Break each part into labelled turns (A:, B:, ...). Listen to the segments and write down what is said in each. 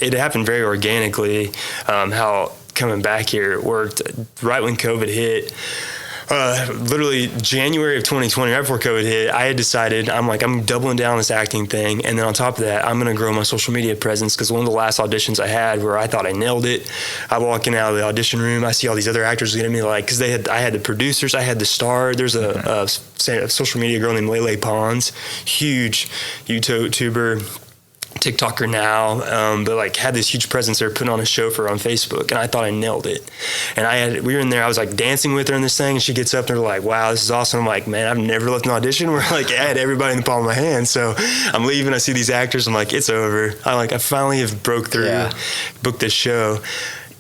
A: it happened very organically. How coming back here worked right when COVID hit. Literally January of 2020, right before COVID hit, I had decided, I'm doubling down on this acting thing. And then on top of that, I'm going to grow my social media presence, because one of the last auditions I had where I thought I nailed it, I walking out of the audition room, I see all these other actors looking at me like, because I had the producers, I had the star. There's a social media girl named Lele Pons, huge YouTuber, TikToker now, but like had this huge presence there, putting on a show for her on Facebook, and I thought I nailed it. And we were in there, I was like dancing with her in this thing, and she gets up and they're like, wow, this is awesome. I'm like, man, I've never left an audition where like I had everybody in the palm of my hand. So I'm leaving, I see these actors, I'm like, it's over. I finally have broke through, booked this show.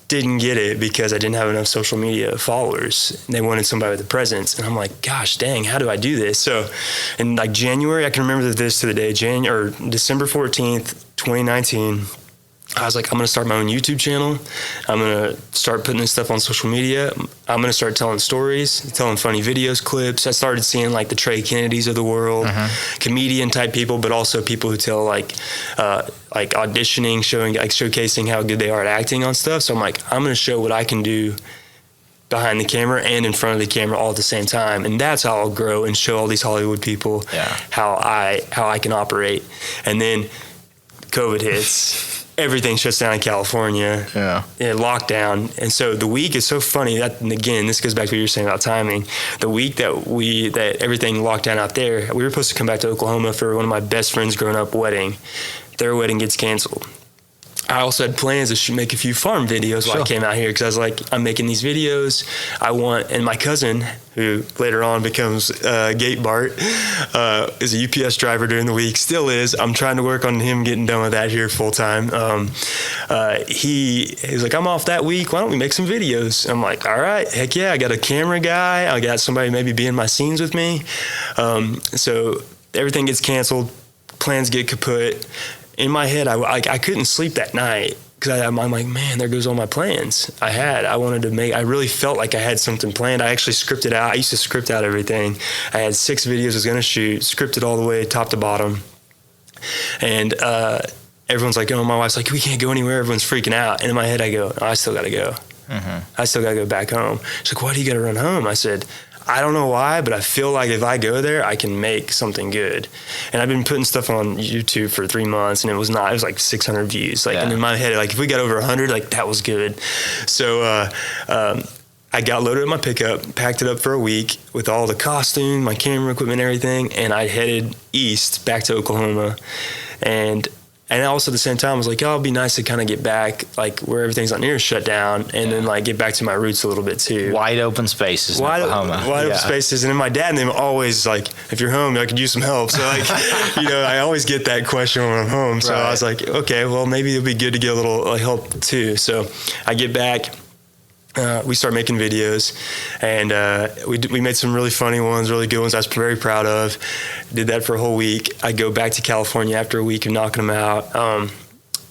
A: Didn't get it because I didn't have enough social media followers. They wanted somebody with a presence. And I'm like, gosh dang, how do I do this? So in like January, I can remember this to the day, December 14th, 2019, I was like, I'm going to start my own YouTube channel. I'm going to start putting this stuff on social media. I'm going to start telling stories, telling funny videos, clips. I started seeing like the Trey Kennedys of the world, comedian type people, but also people who tell like auditioning, showcasing how good they are at acting on stuff. So I'm like, I'm going to show what I can do behind the camera and in front of the camera all at the same time. And that's how I'll grow and show all these Hollywood people how I can operate. And then COVID hits. Everything shuts down in California. Lockdown. And so the week is so funny that, and again, this goes back to what you were saying about timing. The week that everything locked down out there, we were supposed to come back to Oklahoma for one of my best friends' growing up wedding. Their wedding gets canceled. I also had plans to make a few farm videos while I came out here, because I was like, I'm making these videos. And my cousin, who later on becomes Gate Bart, is a UPS driver during the week, still is. I'm trying to work on him getting done with that here full time. He was like, I'm off that week. Why don't we make some videos? I'm like, all right, heck yeah. I got a camera guy. I got somebody maybe be in my scenes with me. So everything gets canceled. Plans get kaput. In my head, I couldn't sleep that night, because I'm like, man, there goes all my plans I wanted to make. I really felt like I had something planned. I actually scripted out. I used to script out everything. I had 6 videos I was going to shoot, scripted all the way top to bottom. And everyone's like, oh, my wife's like, we can't go anywhere. Everyone's freaking out. And in my head, I go, I still got to go. I still got to go back home. She's like, why do you got to run home? I said, I don't know why, but I feel like if I go there, I can make something good. And I've been putting stuff on YouTube for 3 months, and it was like 600 views. And in my head, like if we got over 100, like that was good. So I got loaded in my pickup, packed it up for a week with all the costume, my camera equipment, everything, and I headed east back to Oklahoma. And also at the same time, I was like, oh, it'd be nice to kind of get back, like where everything's not near shut down, and then like get back to my roots a little bit too.
B: Wide open spaces in Oklahoma.
A: Wide open spaces. And then my dad and them always like, if you're home, I could use some help. So like, I always get that question when I'm home. So I was like, okay, well maybe it'd be good to get a little help too. So I get back. We start making videos, and we made some really funny ones, really good ones I was very proud of. Did that for a whole week. I go back to California after a week of knocking them out.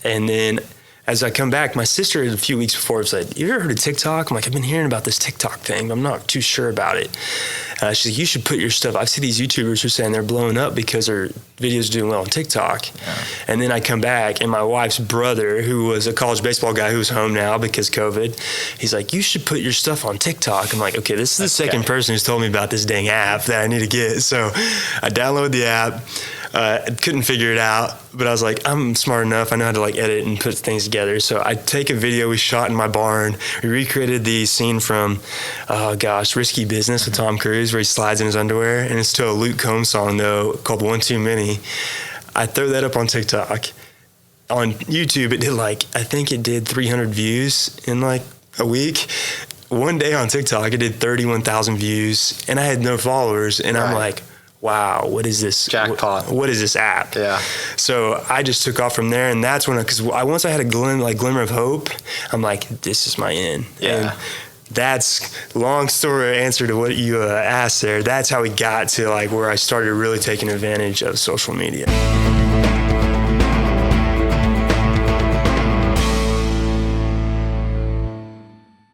A: And then as I come back, my sister a few weeks before said, you ever heard of TikTok? I'm like, I've been hearing about this TikTok thing, but I'm not too sure about it. She's like, you should put your stuff. I see these YouTubers who are saying they're blowing up because their videos are doing well on TikTok. And then I come back, and my wife's brother, who was a college baseball guy who's home now because COVID, he's like, you should put your stuff on TikTok. I'm like, okay, this is the second person who's told me about this dang app that I need to get. So I download the app. Couldn't figure it out, but I was like, I'm smart enough. I know how to like edit and put things together. So I take a video we shot in my barn. We recreated the scene from, Risky Business with Tom Cruise, where he slides in his underwear, and it's to a Luke Combs song though called One Too Many. I throw that up on TikTok. On YouTube, I think it did 300 views in like a week. One day on TikTok, it did 31,000 views, and I had no followers, and I'm like, wow, what is this?
B: Jackpot.
A: What is this app?
B: Yeah.
A: So I just took off from there, and that's when, once I had a glimmer of hope, I'm like, this is my end.
B: Yeah.
A: And that's long story answer to what you asked there. That's how we got to like where I started really taking advantage of social media.